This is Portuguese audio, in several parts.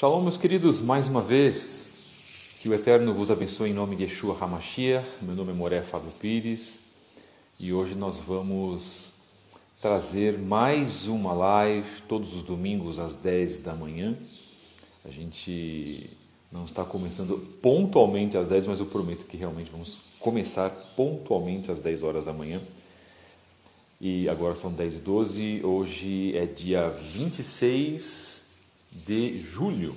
Shalom, meus queridos, mais uma vez, que o Eterno vos abençoe em nome de Yeshua HaMashiach. Meu nome é Moré Fábio Pires e hoje nós vamos trazer mais uma live todos os domingos às 10 da manhã. A gente não está começando pontualmente às 10, mas eu prometo que realmente vamos começar pontualmente às 10 horas da manhã. E agora são 10h12, hoje é dia 26 de julho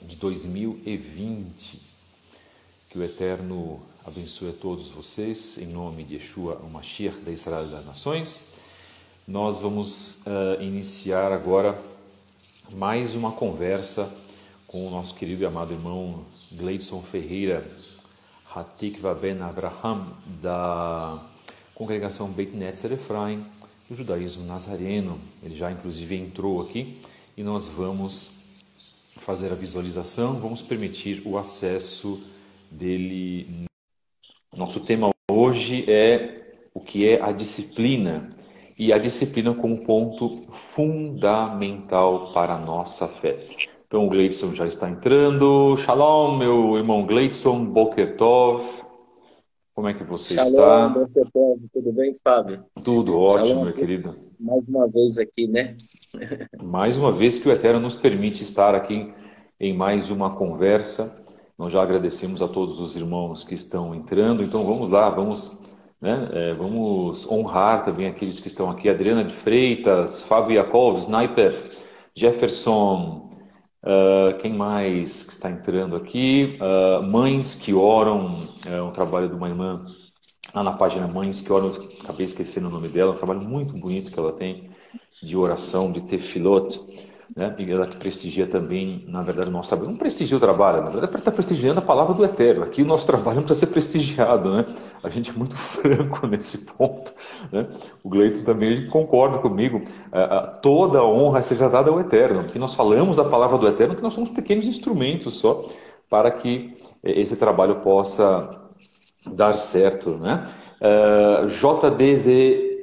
de 2020. Que o Eterno abençoe a todos vocês, em nome de Yeshua, o Mashiach da Israel das Nações. Nós vamos iniciar agora mais uma conversa com o nosso querido e amado irmão Gleidson Ferreira, Hatikva Ben Abraham, da congregação Beit Netzer Efraim, do judaísmo nazareno. Ele já inclusive entrou aqui e nós vamos fazer a visualização, vamos permitir o acesso dele. Nosso tema hoje é o que é a disciplina, e a disciplina como ponto fundamental para a nossa fé. Então o Gleidson já está entrando. Shalom, meu irmão Gleidson, Boker Tov. Como é que você Shalom, está? Dr. Pedro, tudo bem, Fábio? Tudo ótimo, Shalom, meu querido. mais uma vez aqui, né? Mais uma vez que o Eterno nos permite estar aqui em mais uma conversa. Nós já agradecemos a todos os irmãos que estão entrando. Então vamos lá, vamos honrar também aqueles que estão aqui. Adriana de Freitas, Fábio Yakov, Sniper, Jefferson, quem mais que está entrando aqui? Mães que oram, é um trabalho de uma irmã lá na página Mães que Oram, acabei esquecendo o nome dela, um trabalho muito bonito que ela tem de oração, de tefilot, né? E ela que prestigia também, na verdade, o nosso trabalho. Não prestigia o trabalho, na verdade, é para estar prestigiando a palavra do Eterno. Aqui o nosso trabalho não precisa ser prestigiado, né? A gente é muito franco nesse ponto, né? O Gleison também concorda comigo. Toda a honra seja dada ao Eterno, porque nós falamos a palavra do Eterno, que nós somos pequenos instrumentos só para que esse trabalho possa dar certo, né? JDZX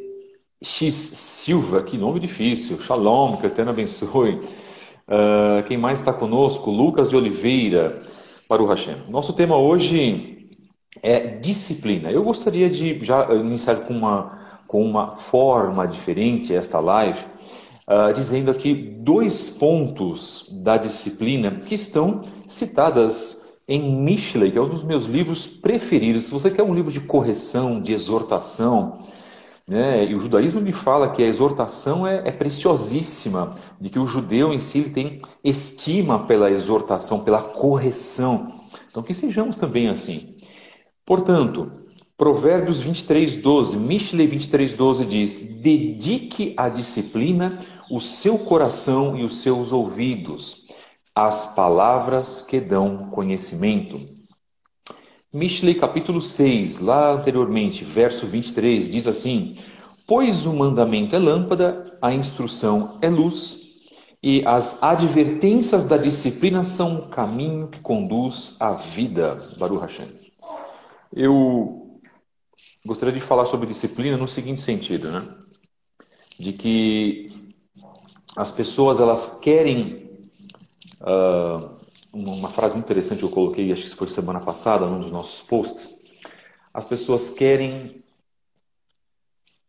Silva, que nome difícil. Shalom, que o Eterno abençoe. Quem mais está conosco? Lucas de Oliveira, Baruch Hashem. Nosso tema hoje é disciplina. Eu gostaria de já iniciar com uma forma diferente esta live, dizendo aqui dois pontos da disciplina que estão citadas em Mishlei, que é um dos meus livros preferidos. Se você quer um livro de correção, de exortação, né, e o judaísmo me fala que a exortação é preciosíssima, de que o judeu em si ele tem estima pela exortação, pela correção. Então que sejamos também assim. Portanto, Provérbios 23:12, Mishlei 23:12 diz: dedique à disciplina o seu coração e os seus ouvidos, às palavras que dão conhecimento. Mishlei capítulo 6, lá anteriormente, verso 23, diz assim: pois o mandamento é lâmpada, a instrução é luz, e as advertências da disciplina são o caminho que conduz à vida. Baruch Hashem. Eu gostaria de falar sobre disciplina no seguinte sentido, né? De que as pessoas elas querem, uma frase muito interessante que eu coloquei, acho que foi semana passada, num dos nossos posts. As pessoas querem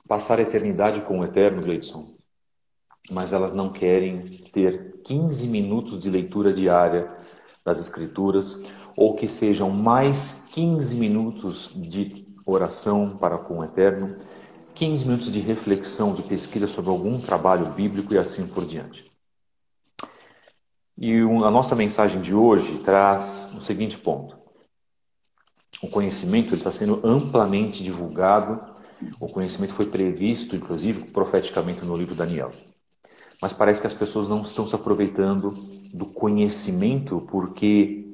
passar a eternidade com o Eterno, Gleidson, mas elas não querem ter 15 minutos de leitura diária das Escrituras, ou que sejam mais 15 minutos de oração para com o Eterno, 15 minutos de reflexão, de pesquisa sobre algum trabalho bíblico e assim por diante. E a nossa mensagem de hoje traz o seguinte ponto. O conhecimento está sendo amplamente divulgado, o conhecimento foi previsto, inclusive, profeticamente no livro Daniel. Mas parece que as pessoas não estão se aproveitando do conhecimento, porque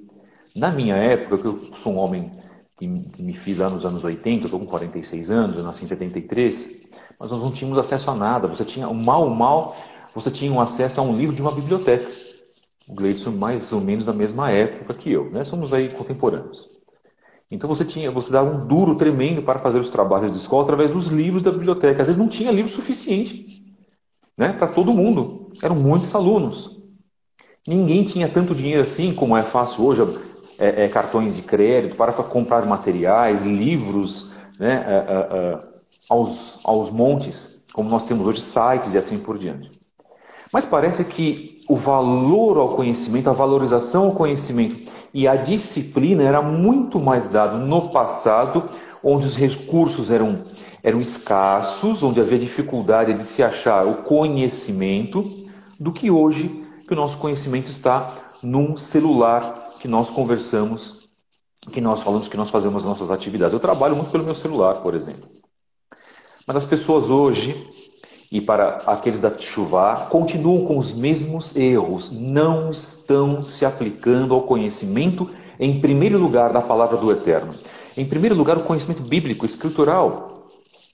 na minha época, que eu sou um homem que me fiz lá nos anos 80, eu estou com 46 anos, eu nasci em 73, mas nós não tínhamos acesso a nada. Você tinha, mal, você tinha um acesso a um livro de uma biblioteca. O Gleidson mais ou menos da mesma época que eu, né? Somos aí contemporâneos. Então você dava um duro tremendo para fazer os trabalhos de escola através dos livros da biblioteca. Às vezes não tinha livro suficiente, né, para todo mundo. Eram muitos alunos. Ninguém tinha tanto dinheiro assim, como é fácil hoje, cartões de crédito para comprar materiais, livros, né, aos montes, como nós temos hoje sites e assim por diante. Mas parece que o valor ao conhecimento, a valorização ao conhecimento e a disciplina era muito mais dado no passado, onde os recursos eram escassos, onde havia dificuldade de se achar o conhecimento, do que hoje, que o nosso conhecimento está num celular que nós conversamos, que nós falamos, que nós fazemos as nossas atividades. Eu trabalho muito pelo meu celular, por exemplo. Mas as pessoas hoje, e para aqueles da Teshuvá, continuam com os mesmos erros, não estão se aplicando ao conhecimento, em primeiro lugar, da palavra do Eterno. Em primeiro lugar, o conhecimento bíblico, escritural.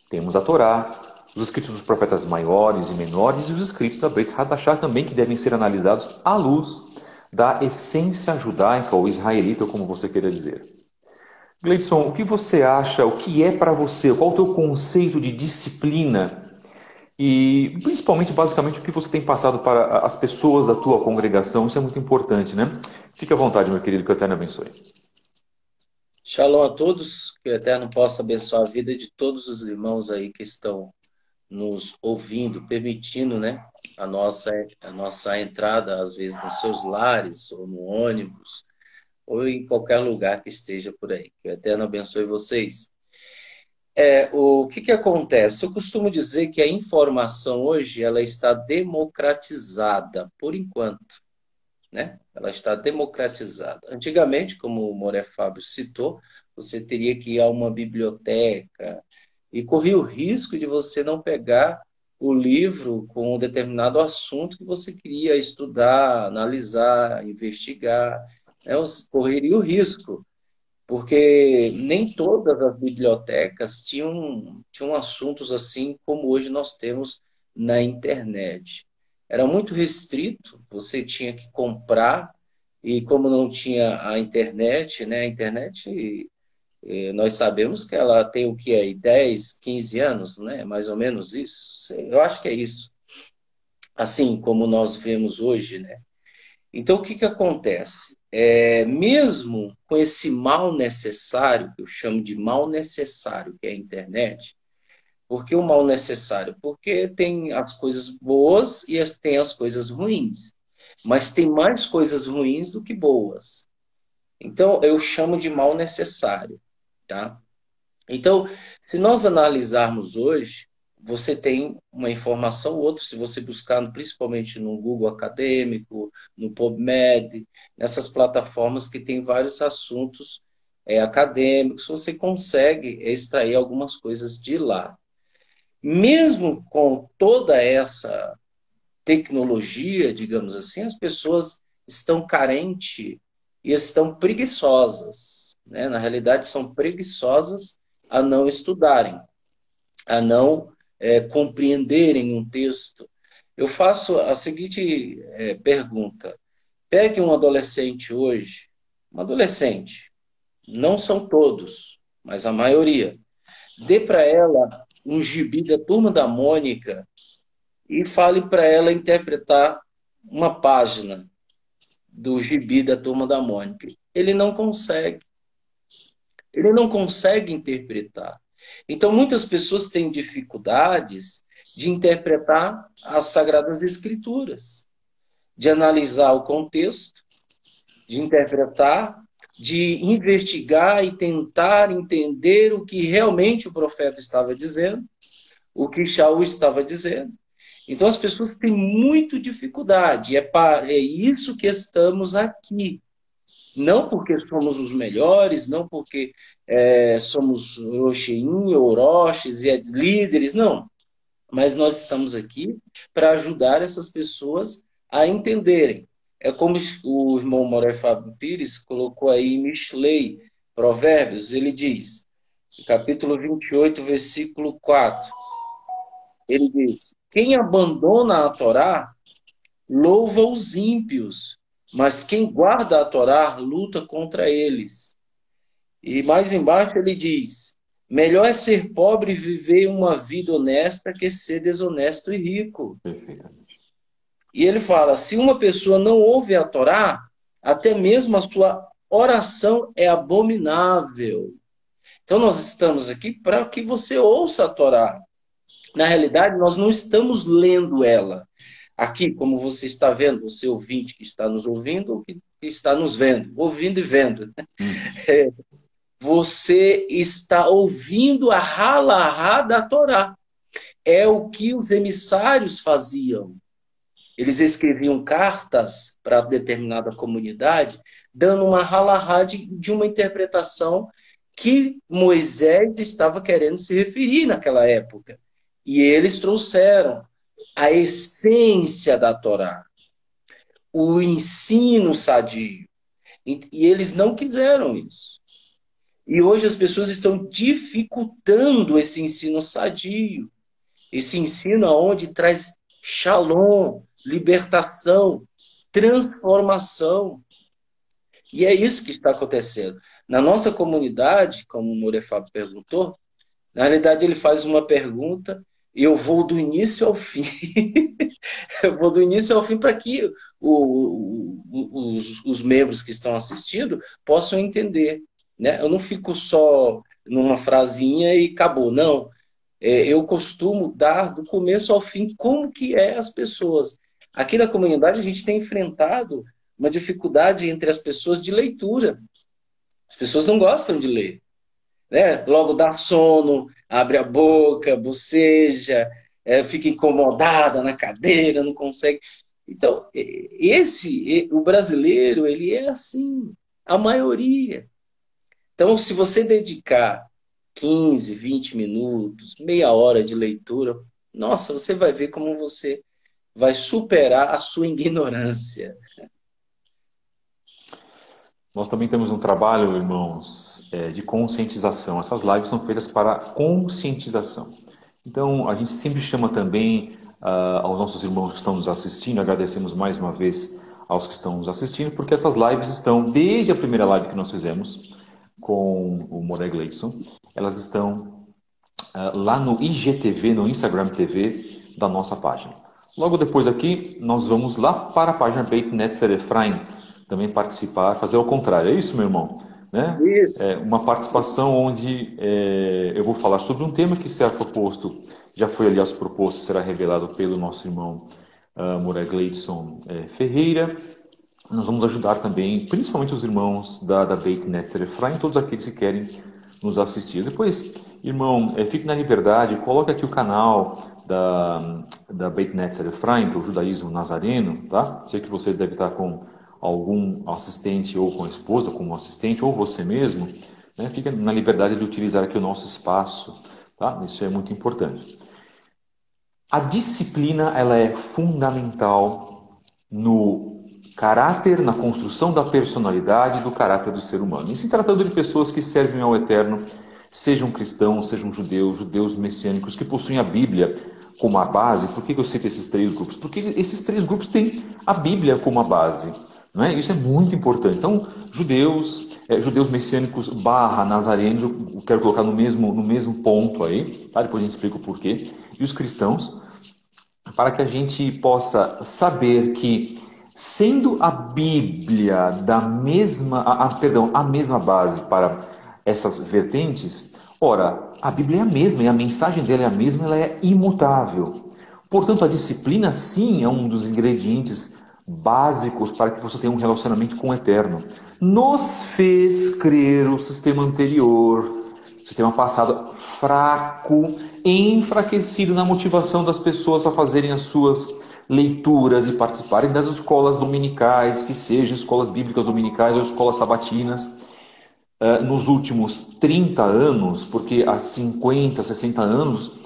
Temos a Torá, os escritos dos profetas maiores e menores e os escritos da Brit Hadashah também, que devem ser analisados à luz da essência judaica ou israelita, como você queira dizer. Gleidson, o que você acha, o que é para você, qual o teu conceito de disciplina e principalmente, basicamente, o que você tem passado para as pessoas da tua congregação? Isso é muito importante, né? Fique à vontade, meu querido, que o Eterno abençoe. Shalom a todos, que o Eterno possa abençoar a vida de todos os irmãos aí que estão nos ouvindo, permitindo, né, a nossa entrada, às vezes, nos seus lares, ou no ônibus, ou em qualquer lugar que esteja por aí. Que o Eterno abençoe vocês. O que acontece? Eu costumo dizer que a informação hoje ela está democratizada, por enquanto, né? Ela está democratizada. Antigamente, como o Moré Fábio citou, você teria que ir a uma biblioteca e corria o risco de você não pegar o livro com um determinado assunto que você queria estudar, analisar, investigar, né? Correria o risco, porque nem todas as bibliotecas tinham assuntos assim como hoje nós temos na internet. Era muito restrito, você tinha que comprar, e como não tinha a internet, né? A internet, nós sabemos que ela tem o que aí, 10, 15 anos, né? Mais ou menos isso. Eu acho que é isso. Assim como nós vemos hoje, né? Então, o que acontece? Mesmo com esse mal necessário, que eu chamo de mal necessário, que é a internet, por que o mal necessário? Porque tem as coisas boas e tem as coisas ruins. Mas tem mais coisas ruins do que boas. Então, eu chamo de mal necessário, tá? Então, se nós analisarmos hoje, você tem uma informação ou outra, se você buscar principalmente no Google Acadêmico, no PubMed, nessas plataformas que tem vários assuntos acadêmicos, você consegue extrair algumas coisas de lá. Mesmo com toda essa tecnologia, digamos assim, as pessoas estão carentes e estão preguiçosas, né? Na realidade, são preguiçosas a não estudarem, a não compreenderem um texto. Eu faço a seguinte pergunta. Pegue um adolescente hoje, um adolescente, não são todos, mas a maioria. Dê para ela um gibi da Turma da Mônica e fale para ela interpretar uma página do gibi da Turma da Mônica. Ele não consegue. Ele não consegue interpretar. Então, muitas pessoas têm dificuldades de interpretar as Sagradas Escrituras, de analisar o contexto, de interpretar, de investigar e tentar entender o que realmente o profeta estava dizendo, o que Shaul estava dizendo. Então, as pessoas têm muita dificuldade. É isso que estamos aqui. Não porque somos os melhores, não porque somos Rocheim, Oroches e líderes, não. Mas nós estamos aqui para ajudar essas pessoas a entenderem. É como o irmão Moré Fábio Pires colocou aí em Mishlei, Provérbios, ele diz, capítulo 28, versículo 4, ele diz, quem abandona a Torá, louva os ímpios, mas quem guarda a Torá luta contra eles. E mais embaixo ele diz, melhor é ser pobre e viver uma vida honesta que ser desonesto e rico. E ele fala, se uma pessoa não ouve a Torá, até mesmo a sua oração é abominável. Então nós estamos aqui para que você ouça a Torá. Na realidade, nós não estamos lendo ela. Aqui, como você está vendo, você ouvinte que está nos ouvindo, ou que está nos vendo, ouvindo e vendo. Você está ouvindo a halahá da Torá. É o que os emissários faziam. Eles escreviam cartas para determinada comunidade, dando uma halahá de uma interpretação que Moisés estava querendo se referir naquela época. E eles trouxeram a essência da Torá, o ensino sadio. E eles não quiseram isso. E hoje as pessoas estão dificultando esse ensino sadio, esse ensino onde traz shalom, libertação, transformação. E é isso que está acontecendo. Na nossa comunidade, como o Morefab perguntou, na realidade ele faz uma pergunta e eu vou do início ao fim. Eu vou do início ao fim para que os membros que estão assistindo possam entender. Né? Eu não fico só numa frasinha e acabou, não. Eu costumo dar do começo ao fim como que é as pessoas. Aqui na comunidade a gente tem enfrentado uma dificuldade entre as pessoas de leitura. As pessoas não gostam de ler. Né? Logo dá sono, abre a boca, boceja, fica incomodada na cadeira, não consegue. Então, o brasileiro, ele é assim, a maioria. Então, se você dedicar 15, 20 minutos, meia hora de leitura, nossa, você vai ver como você vai superar a sua ignorância. Nós também temos um trabalho, irmãos, de conscientização. Essas lives são feitas para conscientização. Então, a gente sempre chama também aos nossos irmãos que estão nos assistindo, agradecemos mais uma vez aos que estão nos assistindo, porque essas lives estão, desde a primeira live que nós fizemos com o Moré Gleison, elas estão lá no IGTV, no Instagram TV da nossa página. Logo depois aqui, nós vamos lá para a página Beit Netzer Efraim, também participar, fazer o contrário. É isso, meu irmão? Né? Isso. Uma participação onde eu vou falar sobre um tema que será proposto, já foi, aliás, proposto, será revelado pelo nosso irmão Moré Gleison Ferreira. Nós vamos ajudar também, principalmente os irmãos da Beit Netzer Efraim, todos aqueles que querem nos assistir. Depois, irmão, fique na liberdade, coloque aqui o canal da Beit Netzer Efraim, do judaísmo nazareno, tá? Sei que você deve estar com algum assistente ou com a esposa como assistente, ou você mesmo, né? Fica na liberdade de utilizar aqui o nosso espaço, tá? Isso é muito importante. A disciplina, ela é fundamental no caráter, na construção da personalidade do caráter do ser humano. E se tratando de pessoas que servem ao Eterno, sejam cristãos, sejam judeus messiânicos, que possuem a Bíblia como a base. Por que eu cito esses três grupos? Porque esses três grupos têm a Bíblia como a base. Não é? Isso é muito importante. Então, judeus messiânicos / nazarenos, eu quero colocar no mesmo ponto aí, tá? Depois a gente explica o porquê. E os cristãos, para que a gente possa saber que, sendo a Bíblia a mesma base para essas vertentes, ora, a Bíblia é a mesma, e a mensagem dela é a mesma, ela é imutável. Portanto, a disciplina, sim, é um dos ingredientes básicos para que você tenha um relacionamento com o Eterno. Nos fez crer o sistema anterior, o sistema passado, fraco, enfraquecido na motivação das pessoas a fazerem as suas leituras e participarem das escolas dominicais, que sejam escolas bíblicas dominicais ou escolas sabatinas. Nos últimos 30 anos, porque há 50, 60 anos,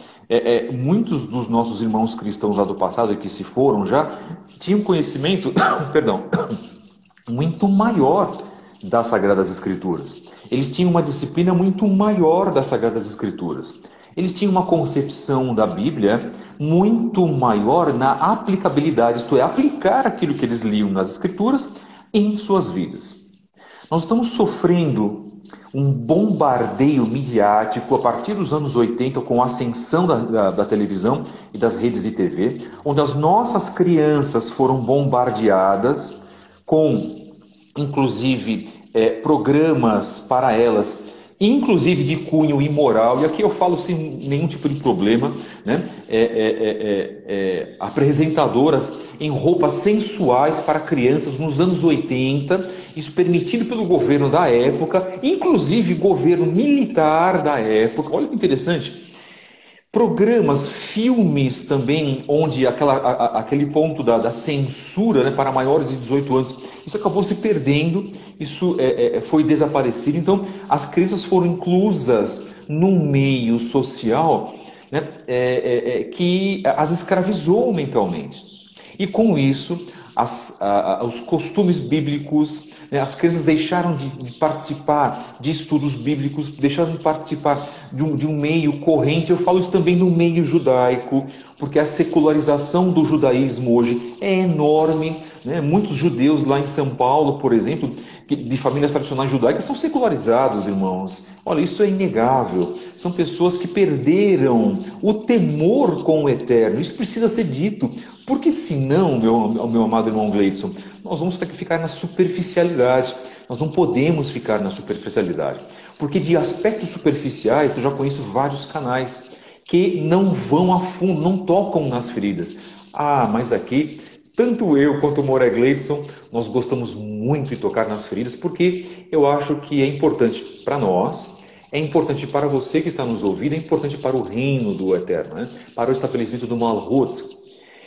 muitos dos nossos irmãos cristãos lá do passado, e que se foram já, tinham conhecimento perdão, muito maior das Sagradas Escrituras. Eles tinham uma disciplina muito maior das Sagradas Escrituras. Eles tinham uma concepção da Bíblia muito maior na aplicabilidade, isto é, aplicar aquilo que eles liam nas Escrituras em suas vidas. Nós estamos sofrendo um bombardeio midiático a partir dos anos 80 com a ascensão da televisão e das redes de TV, onde as nossas crianças foram bombardeadas com, inclusive, programas para elas, inclusive de cunho imoral, e aqui eu falo sem nenhum tipo de problema, né? Apresentadoras em roupas sensuais para crianças nos anos 80, isso permitido pelo governo da época, inclusive governo militar da época. Olha que interessante. Programas, filmes também, onde aquele ponto da censura, né, para maiores de 18 anos, isso acabou se perdendo, isso foi desaparecido. Então, as crianças foram inclusas num meio social, né, que as escravizou mentalmente. E com isso, os costumes bíblicos, né, as crianças deixaram de participar de estudos bíblicos, deixaram de participar de um meio corrente. Eu falo isso também no meio judaico, porque a secularização do judaísmo hoje é enorme, né? Muitos judeus lá em São Paulo, por exemplo, de famílias tradicionais judaicas, são secularizados, irmãos. Olha, isso é inegável. São pessoas que perderam o temor com o eterno. Isso precisa ser dito, porque senão, meu amado irmão Gleidson, nós vamos ter que ficar na superficialidade. Nós não podemos ficar na superficialidade. Porque de aspectos superficiais, eu já conheço vários canais que não vão a fundo, não tocam nas feridas. Ah, mas aqui, tanto eu quanto o Moré Gleidson, nós gostamos muito de tocar nas feridas, porque eu acho que é importante para nós, é importante para você que está nos ouvindo, é importante para o reino do Eterno, né? Para o estabelecimento do Malhut.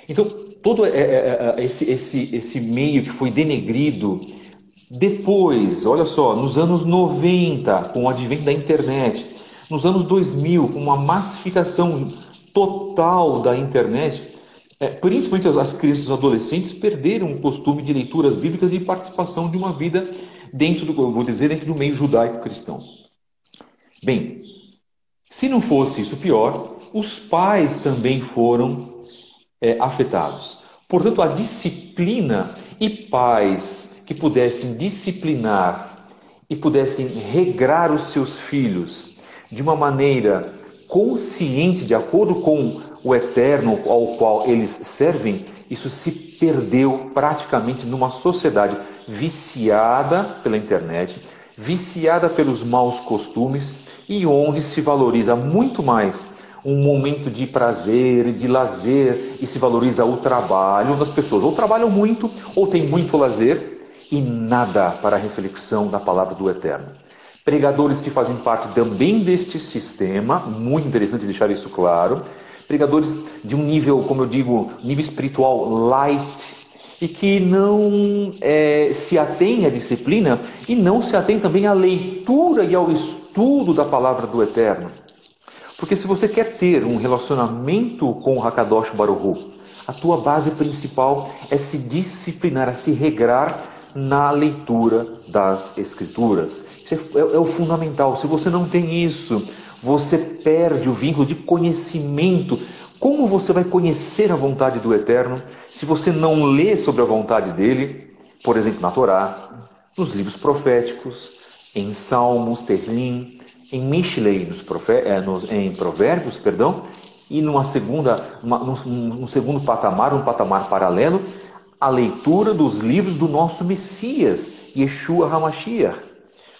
Então, todo esse meio que foi denegrido depois, olha só, nos anos 90, com o advento da internet, nos anos 2000, com uma massificação total da internet, principalmente as crianças e os adolescentes perderam o costume de leituras bíblicas e de participação de uma vida dentro do meio judaico-cristão. Bem, se não fosse isso pior, os pais também foram afetados. Portanto, a disciplina e pais que pudessem disciplinar e pudessem regrar os seus filhos de uma maneira consciente, de acordo com o eterno ao qual eles servem, isso se perdeu praticamente numa sociedade viciada pela internet, viciada pelos maus costumes e onde se valoriza muito mais um momento de prazer, de lazer, e se valoriza o trabalho das pessoas. Ou trabalham muito, ou têm muito lazer, e nada para a reflexão da palavra do Eterno. Pregadores que fazem parte também deste sistema, muito interessante deixar isso claro, pregadores de um nível, como eu digo, nível espiritual light, e que não se atém à disciplina, e não se atém também à leitura e ao estudo da palavra do Eterno. Porque se você quer ter um relacionamento com o Hakadosh Baruch Hu, a tua base principal é se disciplinar, a se regrar na leitura das Escrituras. Isso é o fundamental. Se você não tem isso, você perde o vínculo de conhecimento. Como você vai conhecer a vontade do Eterno se você não lê sobre a vontade dele, por exemplo, na Torá, nos livros proféticos, em Salmos, Tehillim, em Mishlei, em Provérbios, perdão, e num segundo patamar, um patamar paralelo, a leitura dos livros do nosso Messias, Yeshua HaMashiach.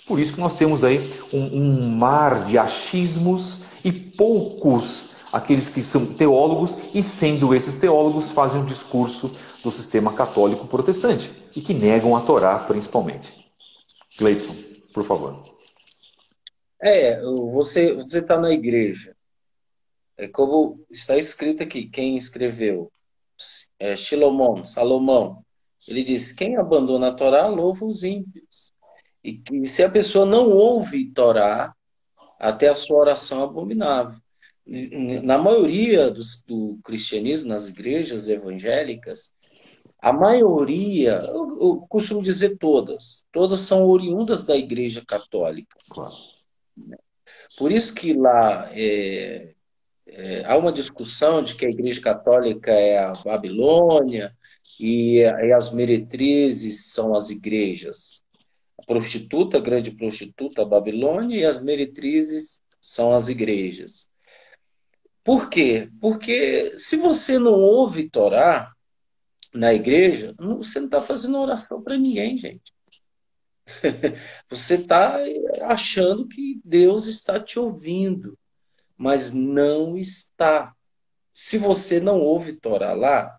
Por isso que nós temos aí um mar de achismos e poucos aqueles que são teólogos, e sendo esses teólogos, fazem um discurso do sistema católico protestante, e que negam a Torá principalmente. Gleidson, por favor. Você está na igreja. É como está escrito aqui, quem escreveu, Salomão, ele diz, quem abandona a Torá, louva os ímpios. E se a pessoa não ouve Torá, até a sua oração é abominável. Na maioria do cristianismo, nas igrejas evangélicas, a maioria, eu costumo dizer todas são oriundas da Igreja Católica. Claro. Por isso que lá há uma discussão de que a Igreja Católica é a Babilônia e as meretrizes são as igrejas. prostituta, a grande prostituta, a Babilônia, e as meretrizes são as igrejas. Por quê? Porque se você não ouve Torá na igreja, você não está fazendo oração para ninguém, gente. Você está achando que Deus está te ouvindo, mas não está. Se você não ouve Torá lá,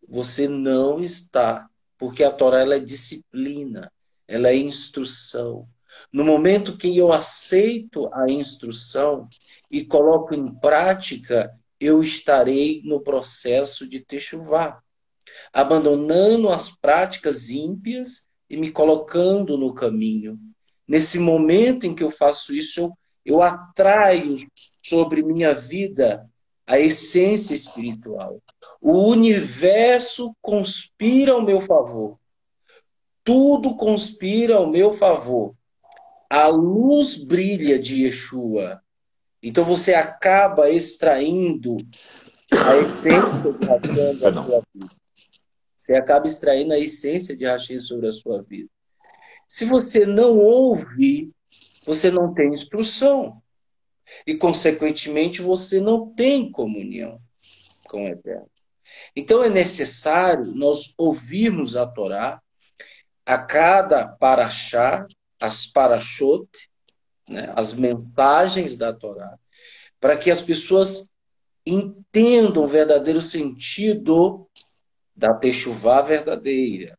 você não está, porque a Torá ela é disciplina, ela é instrução. No momento que eu aceito a instrução e coloco em prática, eu estarei no processo de techuvá, abandonando as práticas ímpias e me colocando no caminho. Nesse momento em que eu faço isso, eu atraio sobre minha vida a essência espiritual. O universo conspira ao meu favor. Tudo conspira ao meu favor. A luz brilha de Yeshua. Então você acaba extraindo a essência de Hashem da sua vida. Você acaba extraindo a essência de Hashem sobre a sua vida. Se você não ouve, você não tem instrução. E, consequentemente, você não tem comunhão com o Eterno. Então, é necessário nós ouvirmos a Torá, a cada paraxá, as parashot, né, as mensagens da Torá, para que as pessoas entendam o verdadeiro sentido da techuvá verdadeira.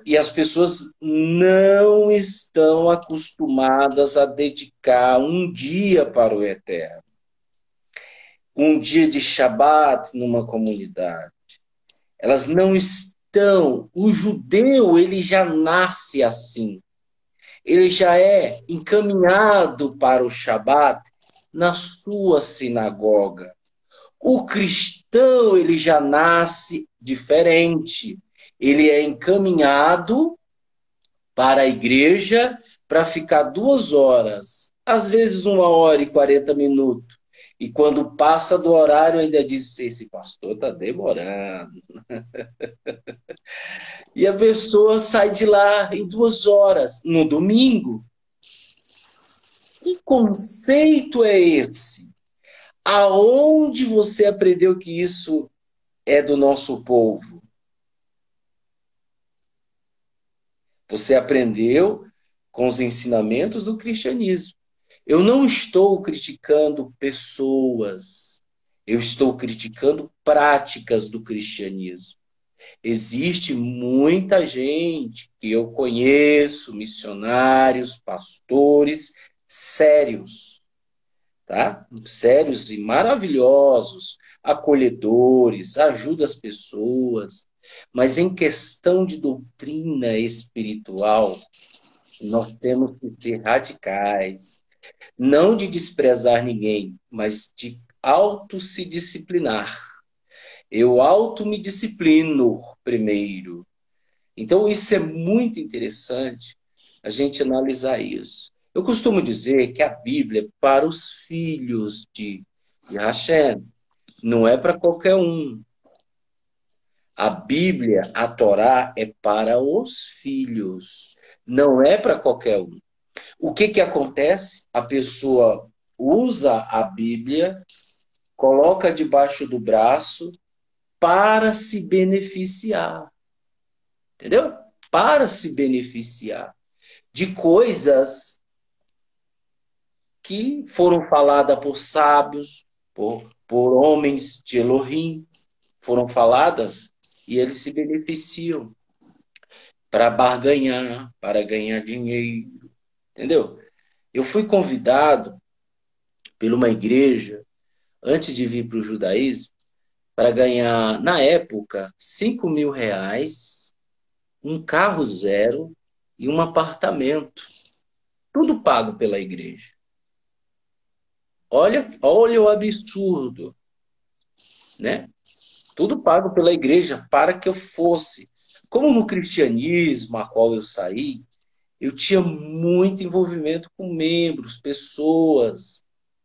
E as pessoas não estão acostumadas a dedicar um dia para o Eterno. Um dia de Shabat numa comunidade. Elas não estão. O judeu, ele já nasce assim. Ele já é encaminhado para o Shabat na sua sinagoga. O cristão, ele já nasce diferente. Ele é encaminhado para a igreja para ficar 2 horas, às vezes 1h40. E quando passa do horário, ainda diz: esse pastor está demorando. E a pessoa sai de lá em 2 horas, no domingo. Que conceito é esse? Aonde você aprendeu que isso é do nosso povo? Você aprendeu com os ensinamentos do cristianismo. Eu não estou criticando pessoas. Eu estou criticando práticas do cristianismo. Existe muita gente que eu conheço, missionários, pastores, sérios, tá? Sérios e maravilhosos, acolhedores, ajudam as pessoas. Mas em questão de doutrina espiritual, nós temos que ser radicais. Não de desprezar ninguém, mas de se disciplinar. Eu me disciplino primeiro. Então, isso é muito interessante, a gente analisar isso. Eu costumo dizer que a Bíblia é para os filhos de Hashem, não é para qualquer um. A Bíblia, a Torá, é para os filhos, não é para qualquer um. O que acontece? A pessoa usa a Bíblia, coloca debaixo do braço para se beneficiar. Entendeu? Para se beneficiar de coisas que foram faladas por sábios, por homens de Elohim, foram faladas e eles se beneficiam para barganhar, para ganhar dinheiro. Entendeu? Eu fui convidado por uma igreja, antes de vir para o judaísmo, para ganhar, na época, R$ 5.000, um carro zero e um apartamento. Tudo pago pela igreja. Olha o absurdo, né? Tudo pago pela igreja para que eu fosse. Como no cristianismo, a qual eu saí, eu tinha muito envolvimento com membros, pessoas,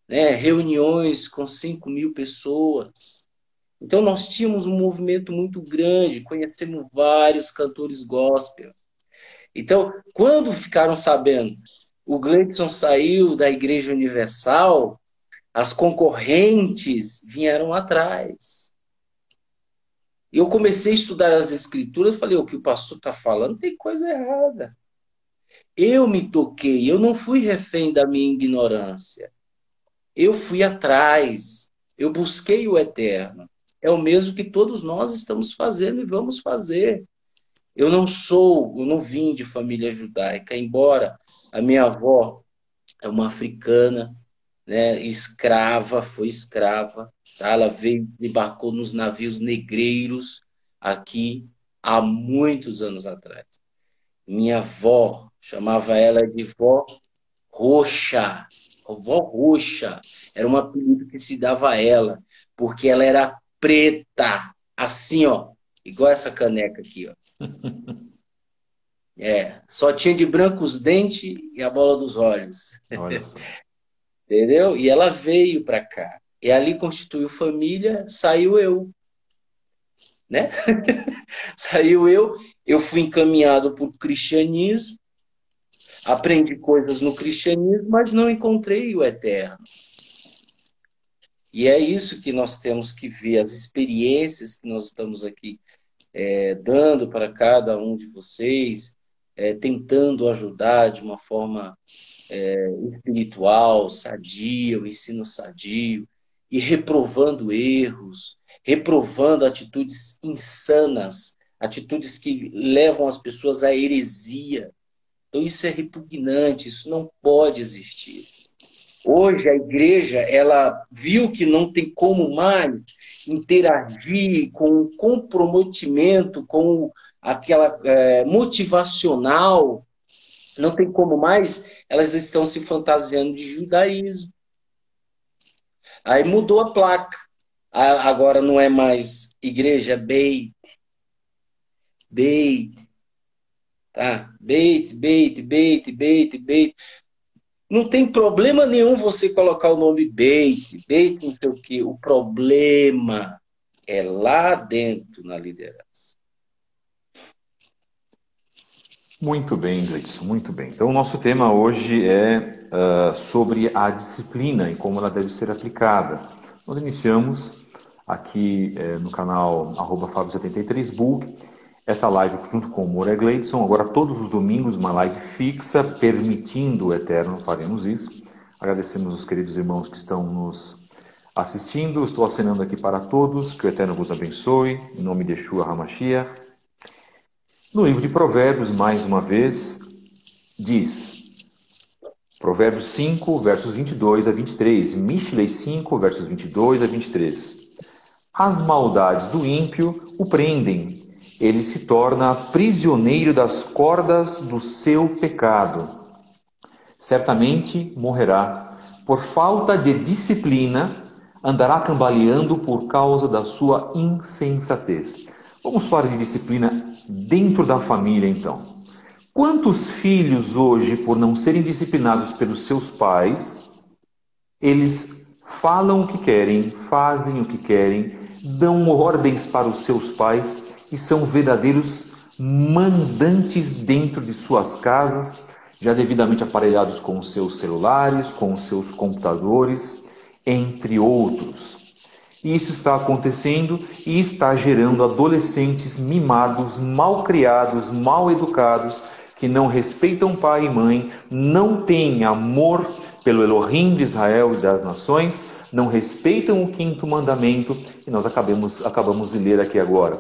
né? Reuniões com 5.000 pessoas. Então, nós tínhamos um movimento muito grande, conhecemos vários cantores gospel. Então, quando ficaram sabendo, o Gleidson saiu da Igreja Universal, as concorrentes vieram atrás. E eu comecei a estudar as Escrituras, falei, o que o pastor está falando tem coisa errada. Eu me toquei, eu não fui refém da minha ignorância. Eu fui atrás, eu busquei o eterno. É o mesmo que todos nós estamos fazendo e vamos fazer. Eu não vim de família judaica, embora a minha avó é uma africana, né, escrava, foi escrava, tá? Ela veio, embarcou nos navios negreiros aqui há muitos anos atrás. Minha avó, chamava ela de vó roxa, vó roxa, era um apelido que se dava a ela, porque ela era preta, assim, ó, igual essa caneca aqui, ó. Só tinha de branco os dentes e a bola dos olhos. Olha só. Entendeu? E ela veio para cá. E ali constituiu família, saiu eu, né? Saiu eu fui encaminhado por cristianismo, aprendi coisas no cristianismo, mas não encontrei o eterno. E é isso que nós temos que ver, as experiências que nós estamos aqui dando para cada um de vocês, tentando ajudar de uma forma espiritual, sadia, o ensino sadio, e reprovando erros, reprovando atitudes insanas, atitudes que levam as pessoas à heresia. Então isso é repugnante, isso não pode existir. Hoje a igreja, ela viu que não tem como mais interagir com o comprometimento, com aquela motivacional, não tem como mais, elas estão se fantasiando de judaísmo. Aí mudou a placa. Agora não é mais igreja, é Beit. Beit. Tá? Beit, Beit, Beit, Beit, Beit. Não tem problema nenhum você colocar o nome Beit, Beit não sei o quê. O problema é lá dentro na liderança. Muito bem, Gleidson, muito bem. Então, o nosso tema hoje é sobre a disciplina e como ela deve ser aplicada. Nós iniciamos aqui no canal @fabio73book essa live junto com o Moré Gleidson. Agora, todos os domingos, uma live fixa, permitindo o Eterno, faremos isso. Agradecemos os queridos irmãos que estão nos assistindo. Estou acenando aqui para todos, que o Eterno vos abençoe, em nome de Yeshua HaMashiach. No livro de Provérbios, mais uma vez, diz, Provérbios 5, versos 22 a 23, Mishlei 5, versos 22 a 23. As maldades do ímpio o prendem, ele se torna prisioneiro das cordas do seu pecado. Certamente morrerá, por falta de disciplina, andará cambaleando por causa da sua insensatez. Vamos falar de disciplina dentro da família, então. Quantos filhos hoje, por não serem disciplinados pelos seus pais, eles falam o que querem, fazem o que querem, dão ordens para os seus pais e são verdadeiros mandantes dentro de suas casas, já devidamente aparelhados com os seus celulares, com os seus computadores, entre outros. Isso está acontecendo e está gerando adolescentes mimados, mal criados, mal educados, que não respeitam pai e mãe, não têm amor pelo Elohim de Israel e das nações, não respeitam o quinto mandamento, e nós acabamos de ler aqui agora.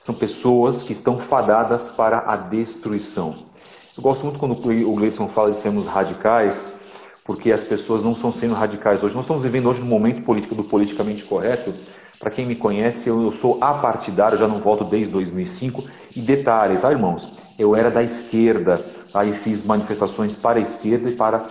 São pessoas que estão fadadas para a destruição. Eu gosto muito quando o Gleidson fala de sermos radicais, porque as pessoas não estão sendo radicais hoje. Nós estamos vivendo hoje um momento político do politicamente correto. Para quem me conhece, eu sou apartidário, já não voto desde 2005. E detalhe, tá, irmãos? Eu era da esquerda, aí fiz manifestações para a esquerda e para,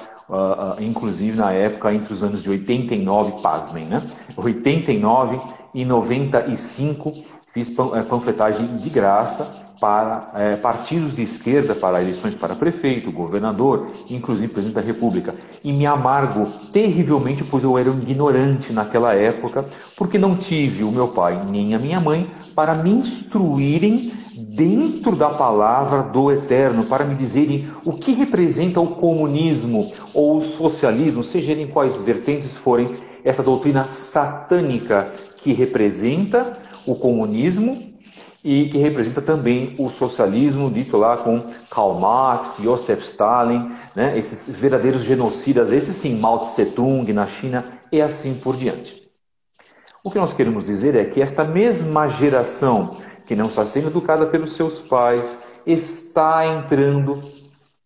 inclusive na época, entre os anos de 89, pasmem, né? 89 e 95, fiz panfletagem de graça para partidos de esquerda, para eleições para prefeito, governador, inclusive presidente da República. E me amargo terrivelmente, pois eu era um ignorante naquela época, porque não tive o meu pai nem a minha mãe para me instruírem dentro da palavra do Eterno para me dizerem o que representa o comunismo ou o socialismo, seja em quais vertentes forem, essa doutrina satânica que representa o comunismo e que representa também o socialismo, dito lá com Karl Marx, Joseph Stalin, né? Esses verdadeiros genocidas, esses sim, Mao Tse Tung na China e assim por diante. O que nós queremos dizer é que esta mesma geração que não está sendo educada pelos seus pais está entrando,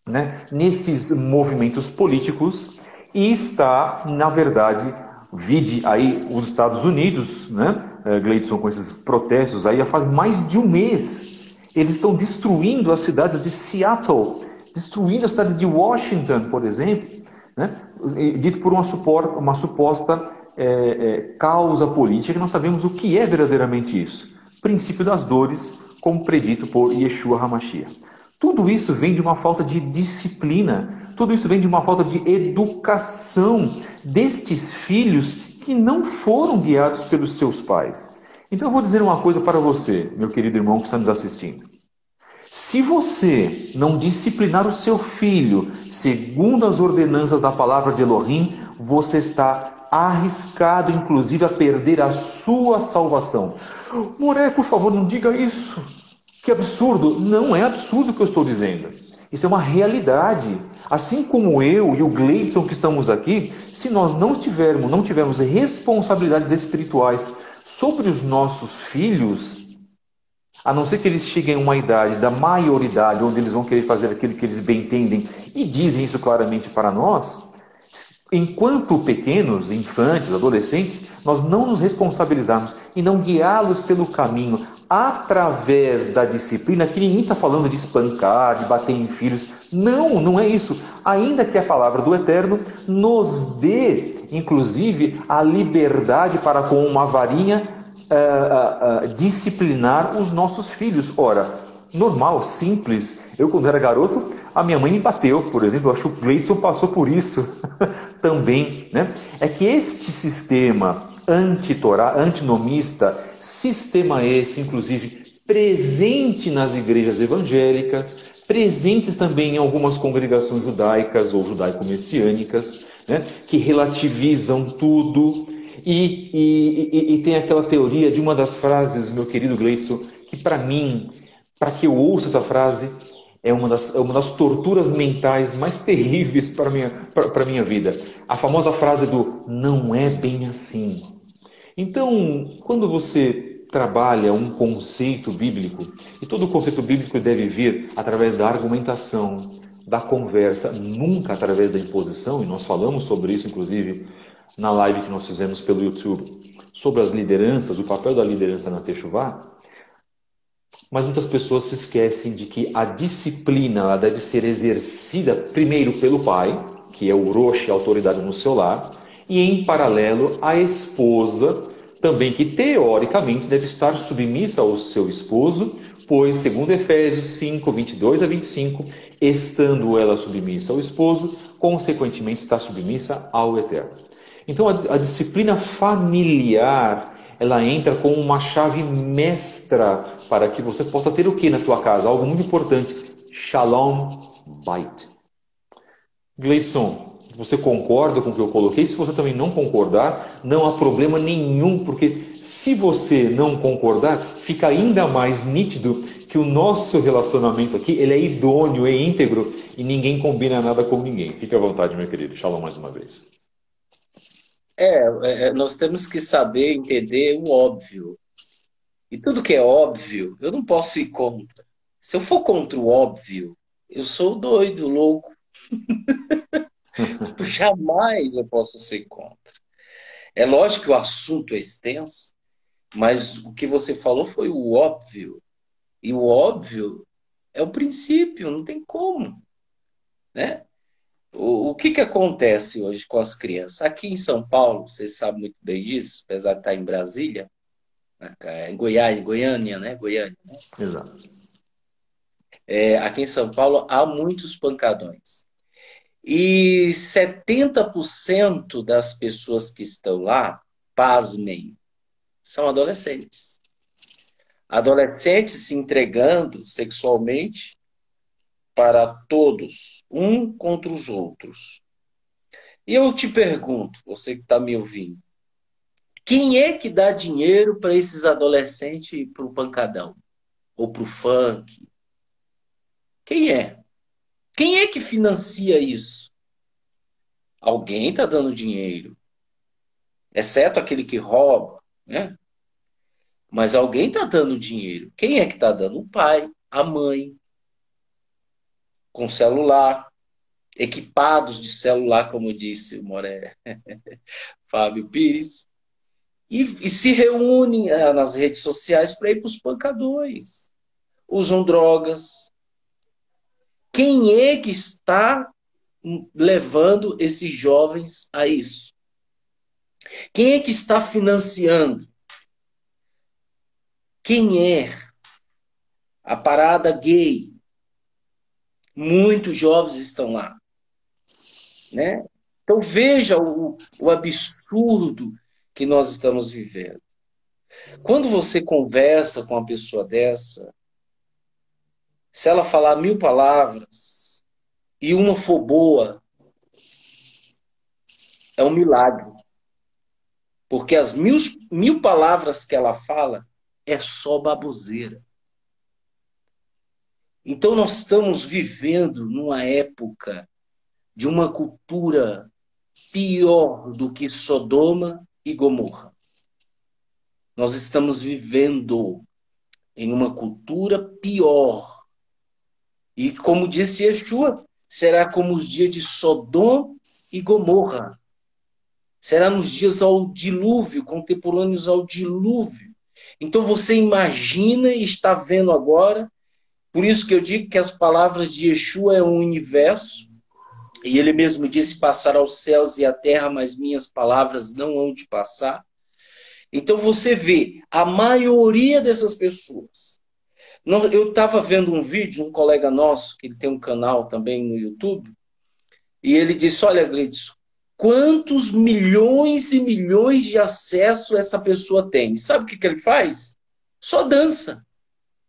né, nesses movimentos políticos e está, na verdade, vide aí os Estados Unidos, né, Gleidson, com esses protestos aí, faz mais de um mês. Eles estão destruindo as cidades de Seattle, destruindo a cidade de Washington, por exemplo, né, dito por uma suposta causa política, que nós sabemos o que é verdadeiramente isso. Princípio das dores, como predito por Yeshua HaMashiach. Tudo isso vem de uma falta de disciplina, tudo isso vem de uma falta de educação destes filhos que não foram guiados pelos seus pais. Então eu vou dizer uma coisa para você, meu querido irmão que está nos assistindo. Se você não disciplinar o seu filho segundo as ordenanças da palavra de Elohim, você está arriscado, inclusive, a perder a sua salvação. Moré, por favor, não diga isso. Que absurdo! Não é absurdo o que eu estou dizendo. Isso é uma realidade. Assim como eu e o Gleidson que estamos aqui, se nós não tivermos responsabilidades espirituais sobre os nossos filhos, a não ser que eles cheguem a uma idade da maioridade, onde eles vão querer fazer aquilo que eles bem entendem e dizem isso claramente para nós, enquanto pequenos, infantes, adolescentes, nós não nos responsabilizarmos e não guiá-los pelo caminho através da disciplina, que ninguém está falando de espancar, de bater em filhos. Não, não é isso. Ainda que a palavra do Eterno nos dê, inclusive, a liberdade para com uma varinha disciplinar os nossos filhos. Ora, normal, simples. Eu, quando era garoto, a minha mãe me bateu, por exemplo. Eu acho que o Gleidson passou por isso também, né? É que este sistema anti-torá, antinomista, sistema esse, inclusive, presente nas igrejas evangélicas, presentes também em algumas congregações judaicas ou judaico-messiânicas, né? Que relativizam tudo. E tem aquela teoria de uma das frases, meu querido Gleidson, que para mim, para que eu ouça essa frase, é uma das torturas mentais mais terríveis para a minha vida. A famosa frase do não é bem assim. Então, quando você trabalha um conceito bíblico, e todo conceito bíblico deve vir através da argumentação, da conversa, nunca através da imposição, e nós falamos sobre isso, inclusive, na live que nós fizemos pelo YouTube, sobre as lideranças, o papel da liderança na Techuvá. Mas muitas pessoas se esquecem de que a disciplina ela deve ser exercida primeiro pelo pai, que é o Rosh, a autoridade no seu lar, e em paralelo a esposa, também que teoricamente deve estar submissa ao seu esposo, pois, segundo Efésios 5, 22 a 25, estando ela submissa ao esposo, consequentemente está submissa ao Eterno. Então a disciplina familiar, ela entra como uma chave mestra para que você possa ter o que na tua casa? Algo muito importante, Shalom Bait. Gleidson, você concorda com o que eu coloquei? Se você também não concordar, não há problema nenhum, porque se você não concordar, fica ainda mais nítido que o nosso relacionamento aqui ele é idôneo, é íntegro e ninguém combina nada com ninguém. Fique à vontade, meu querido. Shalom mais uma vez. Nós temos que saber entender o óbvio. E tudo que é óbvio, eu não posso ir contra. Se eu for contra o óbvio, eu sou doido, louco. Jamais eu posso ser contra. É lógico que o assunto é extenso, mas o que você falou foi o óbvio. E o óbvio é o princípio, não tem como, né? O que acontece hoje com as crianças? Aqui em São Paulo, vocês sabem muito bem disso, apesar de estar em Brasília, em Goiânia, né? Goiânia, né? Exato. Aqui em São Paulo há muitos pancadões. E 70% das pessoas que estão lá, pasmem, são adolescentes. Adolescentes se entregando sexualmente para todos, um contra os outros. E eu te pergunto, você que está me ouvindo, quem é que dá dinheiro para esses adolescentes ir para o pancadão? Ou para o funk? Quem é? Quem é que financia isso? Alguém está dando dinheiro, exceto aquele que rouba, né? Mas alguém está dando dinheiro. Quem é que está dando? O pai, a mãe, com celular, equipados de celular, como disse o Moré, Fábio Pires, e se reúnem nas redes sociais para ir para os pancadões. Usam drogas. Quem é que está levando esses jovens a isso? Quem é que está financiando? Quem é? A parada gay. Muitos jovens estão lá, né? Então veja o absurdo que nós estamos vivendo. Quando você conversa com uma pessoa dessa, se ela falar 1000 palavras e uma for boa, é um milagre. Porque as 1000 palavras que ela fala é só baboseira. Então nós estamos vivendo numa época de uma cultura pior do que Sodoma e Gomorra. Nós estamos vivendo em uma cultura pior. E como disse Yeshua, será como os dias de Sodoma e Gomorra. Será nos dias ao dilúvio, contemporâneos ao dilúvio. Então você imagina e está vendo agora. Por isso que eu digo que as palavras de Yeshua é um universo. E ele mesmo disse, passar aos céus e a terra, mas minhas palavras não hão de passar. Então você vê, a maioria dessas pessoas. Eu estava vendo um vídeo, um colega nosso, que ele tem um canal também no YouTube, e ele disse, olha, Gleidson, quantos milhões e milhões de acessos essa pessoa tem? Sabe o que ele faz? Só dança.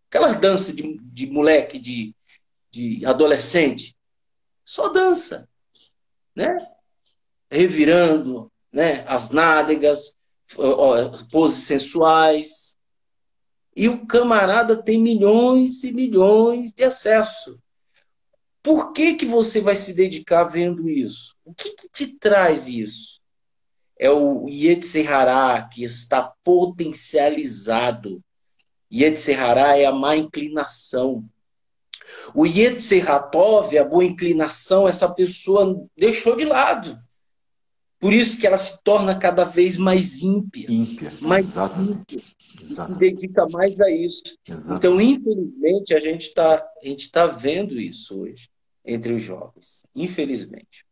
Aquela dança de moleque, de adolescente. Só dança, né? Revirando, né? As nádegas, poses sensuais. E o camarada tem milhões e milhões de acessos. Por que você vai se dedicar vendo isso? O que te traz isso? É o Yetzer Hará que está potencializado. Yetzer Hará é a má inclinação. O Yetzer Hatov, a boa inclinação, essa pessoa deixou de lado. Por isso que ela se torna cada vez mais ímpia. Mais ímpia. E se dedica mais a isso. Exato. Então, infelizmente, a gente tá vendo isso hoje entre os jovens. Infelizmente.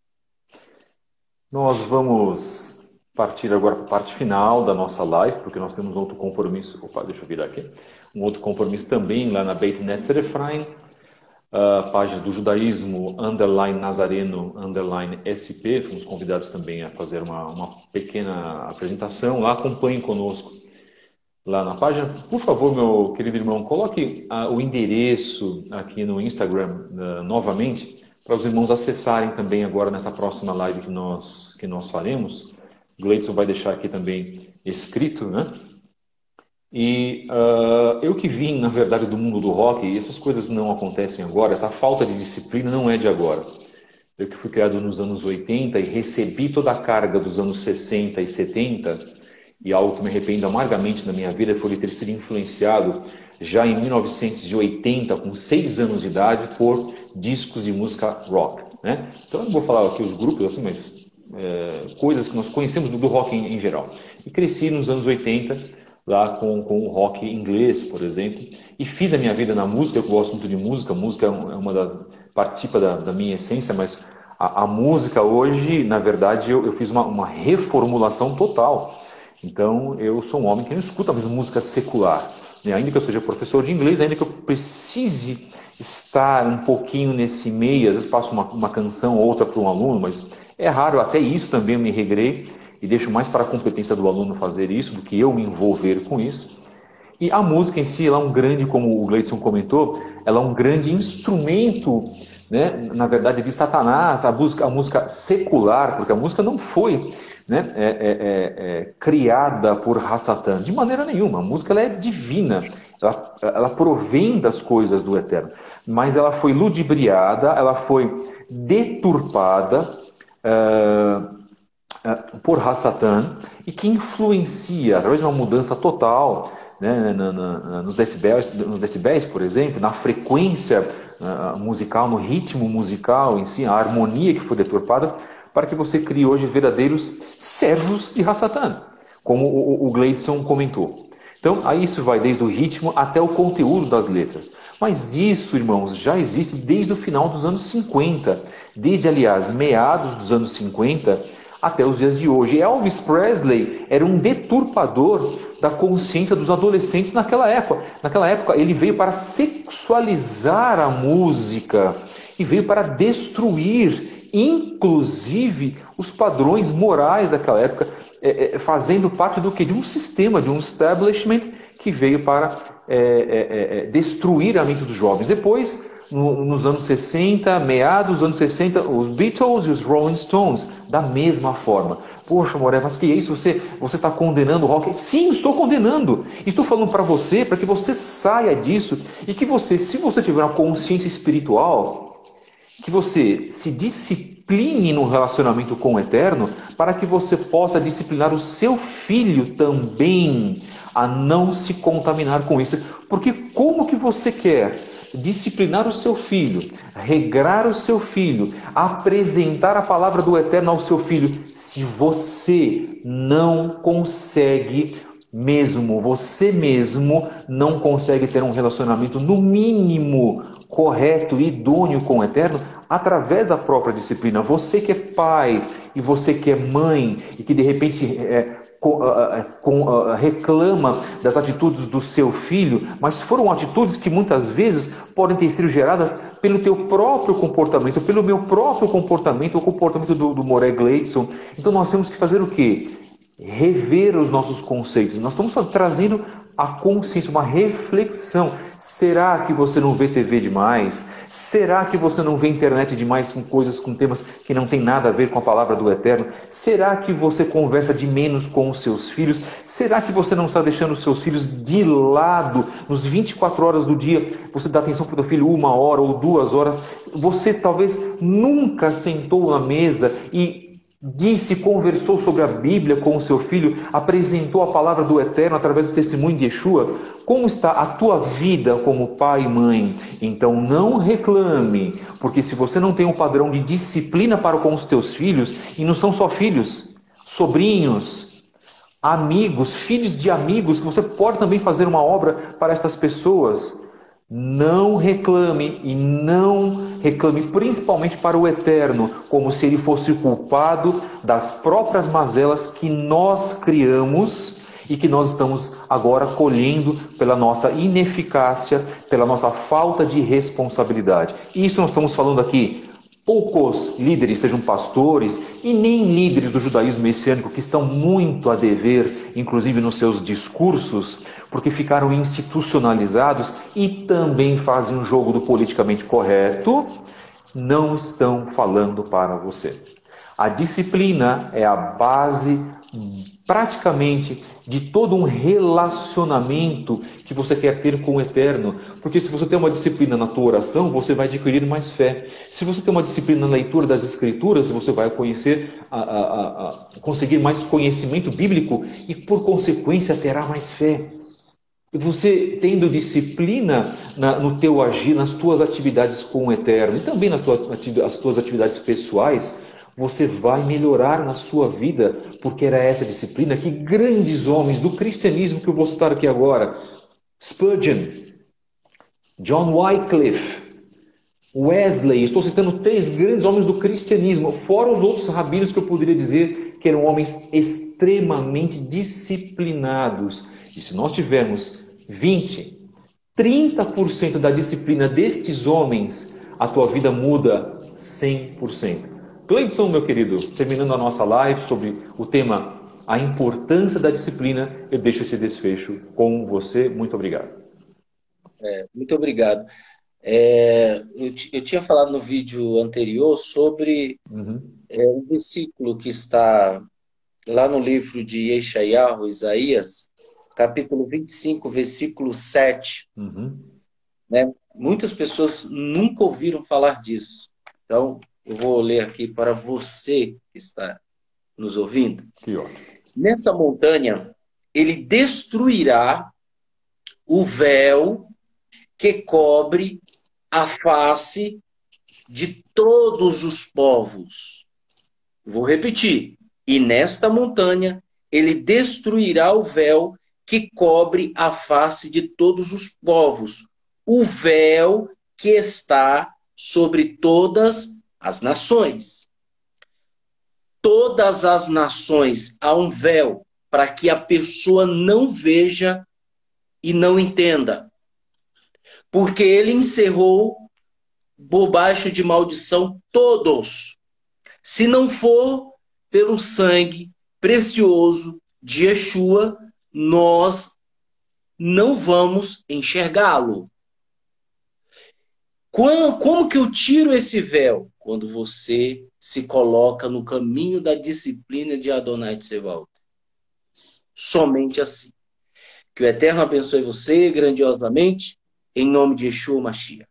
Nós vamos partir agora para a parte final da nossa live, porque nós temos outro compromisso. Opa, deixa eu virar aqui. Um outro compromisso também lá na Beit Netzer Efraim. Página do Judaísmo, _Nazareno, _SP. Fomos convidados também a fazer uma pequena apresentação lá. Acompanhem conosco lá na página. Por favor, meu querido irmão, coloque o endereço aqui no Instagram novamente, para os irmãos acessarem também agora nessa próxima live que nós faremos. O Gleidson vai deixar aqui também escrito, né? E eu que vim, na verdade, do mundo do rock, e essas coisas não acontecem agora, essa falta de disciplina não é de agora. Eu que fui criado nos anos 80 e recebi toda a carga dos anos 60 e 70, e algo que me arrependo amargamente na minha vida foi de ter sido influenciado já em 1980, com 6 anos de idade, por discos de música rock, né? Então eu não vou falar aqui os grupos, assim, mas coisas que nós conhecemos do rock em geral. E cresci nos anos 80, lá com o rock inglês, por exemplo, e fiz a minha vida na música. Eu gosto muito de música, música participa da minha essência, mas a música hoje, na verdade, eu fiz uma reformulação total. Então, eu sou um homem que não escuta mais música secular, né? Ainda que eu seja professor de inglês, ainda que eu precise estar um pouquinho nesse meio, às vezes passo uma canção ou outra para um aluno, mas é raro, até isso também eu me regrei, e deixo mais para a competência do aluno fazer isso do que eu me envolver com isso. E a música em si, ela é um grande, como o Gleidson comentou, ela é um grande instrumento, né, na verdade, de Satanás, a música secular, porque a música não foi, né, criada por Hassatã, de maneira nenhuma. A música ela é divina, ela provém das coisas do Eterno, mas ela foi ludibriada, ela foi deturpada por Hassatã, e que influencia, através de uma mudança total, né, nos decibéis, por exemplo, na frequência musical, no ritmo musical em si, a harmonia que foi deturpada, para que você crie hoje verdadeiros servos de Hassatã, como o Gleidson comentou. Então, aí isso vai desde o ritmo até o conteúdo das letras. Mas isso, irmãos, já existe desde o final dos anos 50. Desde, aliás, meados dos anos 50 até os dias de hoje. Elvis Presley era um deturpador da consciência dos adolescentes naquela época. Naquela época, ele veio para sexualizar a música e veio para destruir, inclusive, os padrões morais daquela época, fazendo parte do que? De um sistema, de um establishment que veio para destruir a mente dos jovens. Depois, nos anos 60, meados dos anos 60, os Beatles e os Rolling Stones, da mesma forma. Poxa, Moré, mas que é isso? Você está condenando o rock? Sim, estou condenando. Estou falando para você, para que você saia disso e que você, se você tiver uma consciência espiritual, que você se discipline no relacionamento com o Eterno, para que você possa disciplinar o seu filho também a não se contaminar com isso. Porque como que você quer disciplinar o seu filho, regrar o seu filho, apresentar a palavra do Eterno ao seu filho, se você não consegue você mesmo não consegue ter um relacionamento no mínimo correto e idôneo com o Eterno através da própria disciplina? Você que é pai e você que é mãe e que de repente reclama das atitudes do seu filho, mas foram atitudes que muitas vezes podem ter sido geradas pelo teu próprio comportamento, pelo meu próprio comportamento, o comportamento do Moré Gleidson. Então nós temos que fazer o quê? Rever os nossos conceitos. Nós estamos trazendo a consciência, uma reflexão. Será que você não vê TV demais? Será que você não vê internet demais com coisas, com temas que não tem nada a ver com a palavra do Eterno? Será que você conversa de menos com os seus filhos? Será que você não está deixando os seus filhos de lado? Nos 24 horas do dia, você dá atenção para o teu filho 1 hora ou 2 horas? Você talvez nunca sentou na mesa e conversou sobre a Bíblia com o seu filho, apresentou a palavra do Eterno através do testemunho de Yeshua. Como está a tua vida como pai e mãe? Então não reclame, porque se você não tem um padrão de disciplina para com os teus filhos, e não são só filhos, sobrinhos, amigos, filhos de amigos, que você pode também fazer uma obra para estas pessoas. Não reclame, e não reclame principalmente para o Eterno, como se ele fosse culpado das próprias mazelas que nós criamos e que nós estamos agora colhendo pela nossa ineficácia, pela nossa falta de responsabilidade. Isso nós estamos falando aqui. Poucos líderes, sejam pastores e nem líderes do judaísmo messiânico, que estão muito a dever, inclusive nos seus discursos, porque ficaram institucionalizados e também fazem um jogo do politicamente correto, não estão falando para você. A disciplina é a base praticamente de todo um relacionamento que você quer ter com o Eterno, porque se você tem uma disciplina na tua oração, você vai adquirir mais fé. Se você tem uma disciplina na leitura das Escrituras, você vai conseguir mais conhecimento bíblico e, por consequência, terá mais fé. E você tendo disciplina no teu agir, nas tuas atividades com o Eterno e também nas tuas atividades pessoais, você vai melhorar na sua vida, porque era essa disciplina que grandes homens do cristianismo, que eu vou citar aqui agora, Spurgeon, John Wycliffe, Wesley, estou citando 3 grandes homens do cristianismo, fora os outros rabinos que eu poderia dizer que eram homens extremamente disciplinados. E se nós tivermos 20, 30% da disciplina destes homens, a tua vida muda 100%. Gleidson, meu querido, terminando a nossa live sobre o tema a importância da disciplina, eu deixo esse desfecho com você. Muito obrigado. Muito obrigado. Eu tinha falado no vídeo anterior sobre um versículo que está lá no livro de Yeshayahu, Isaías, capítulo 25, versículo 7. Né? Muitas pessoas nunca ouviram falar disso. Então, eu vou ler aqui para você que está nos ouvindo. Que ótimo. Nessa montanha, ele destruirá o véu que cobre a face de todos os povos. Vou repetir. E nesta montanha, ele destruirá o véu que cobre a face de todos os povos. O véu que está sobre todas as nações. Todas as nações há um véu para que a pessoa não veja e não entenda. Porque ele encerrou por baixo de maldição todos. Se não for pelo sangue precioso de Yeshua, nós não vamos enxergá-lo. Como que eu tiro esse véu? Quando você se coloca no caminho da disciplina de Adonai Tsevaot. Somente assim. Que o Eterno abençoe você grandiosamente, em nome de Yeshua Mashiach.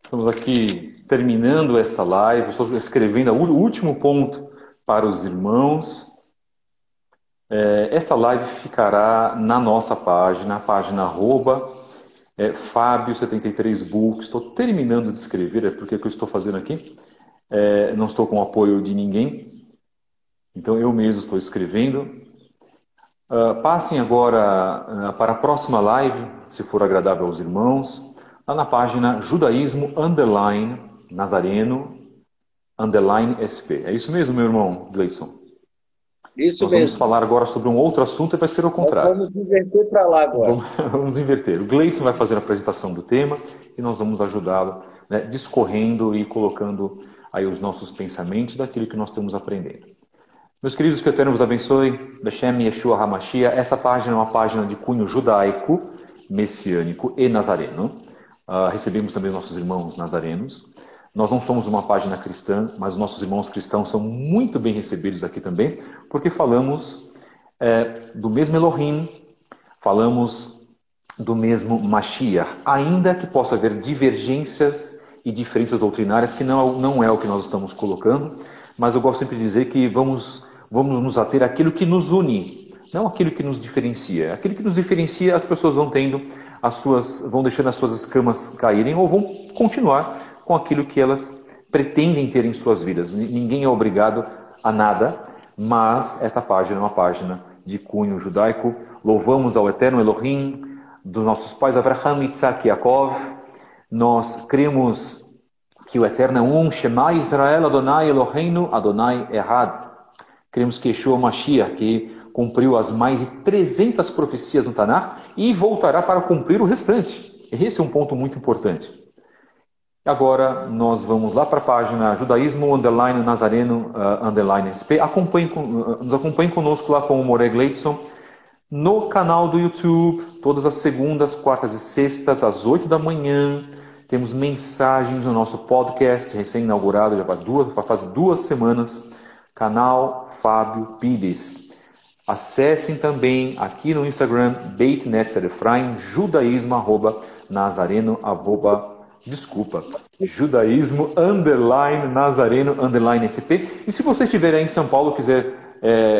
Estamos aqui terminando esta live, estou escrevendo o último ponto para os irmãos. Esta live ficará na nossa página, a página @Fábio73book. Estou terminando de escrever, é porque que eu estou fazendo aqui. Não estou com o apoio de ninguém, então eu mesmo estou escrevendo. Passem agora para a próxima live, se for agradável aos irmãos, lá na página judaísmo_nazareno_SP. É isso mesmo, meu irmão Gleidson? Isso Nós mesmo. vamos falar agora sobre um outro assunto e vai ser o contrário. Nós vamos inverter para lá agora. Vamos inverter. O Gleidson vai fazer a apresentação do tema e nós vamos ajudá-lo, né, discorrendo e colocando aí os nossos pensamentos daquilo que nós estamos aprendendo. Meus queridos, que o Eterno vos abençoe. Beshem Yeshua HaMashiach. Esta página é uma página de cunho judaico, messiânico e nazareno. Recebemos também os nossos irmãos nazarenos. Nós não somos uma página cristã, mas os nossos irmãos cristãos são muito bem recebidos aqui também, porque falamos do mesmo Elohim, falamos do mesmo Mashiach, ainda que possa haver divergências e diferenças doutrinárias, que não é o que nós estamos colocando, mas eu gosto sempre de dizer que vamos nos ater àquilo que nos une, não aquilo que nos diferencia. Aquilo que nos diferencia, as pessoas vão vão deixando as suas escamas caírem ou vão continuar com aquilo que elas pretendem ter em suas vidas. Ninguém é obrigado a nada, mas esta página é uma página de cunho judaico. Louvamos ao Eterno Elohim dos nossos pais Abraham, Isaac e Yaakov. Nós cremos que o Eterno é um, Shema Israel, Adonai Eloheinu, Adonai Errad. Cremos que Yeshua Mashiach, que cumpriu as mais de 300 profecias no Tanakh e voltará para cumprir o restante. Esse é um ponto muito importante. Agora nós vamos lá para a página judaísmo_nazareno_SP. Nos acompanhe conosco lá com o Moré Gleidson no canal do YouTube, todas as segundas, quartas e sextas, às 8 da manhã. Temos mensagens no nosso podcast, recém-inaugurado, já faz 2 semanas, canal Fábio Pires. Acessem também aqui no Instagram, Beit Netzer Efraim, judaísmo_nazareno_SP. E se você estiver aí em São Paulo,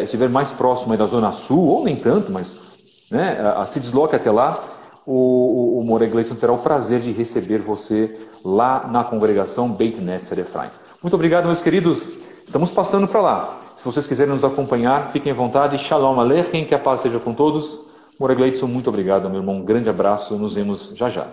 estiver mais próximo aí da Zona Sul, ou nem tanto, mas né, se desloque até lá, o Moré Gleidson terá o prazer de receber você lá na congregação Beit Netzer Efraim. Muito obrigado, meus queridos. Estamos passando para lá. Se vocês quiserem nos acompanhar, fiquem à vontade. Shalom Aleichem, que a paz seja com todos. Moré Gleidson, muito obrigado, meu irmão. Um grande abraço. Nos vemos já já.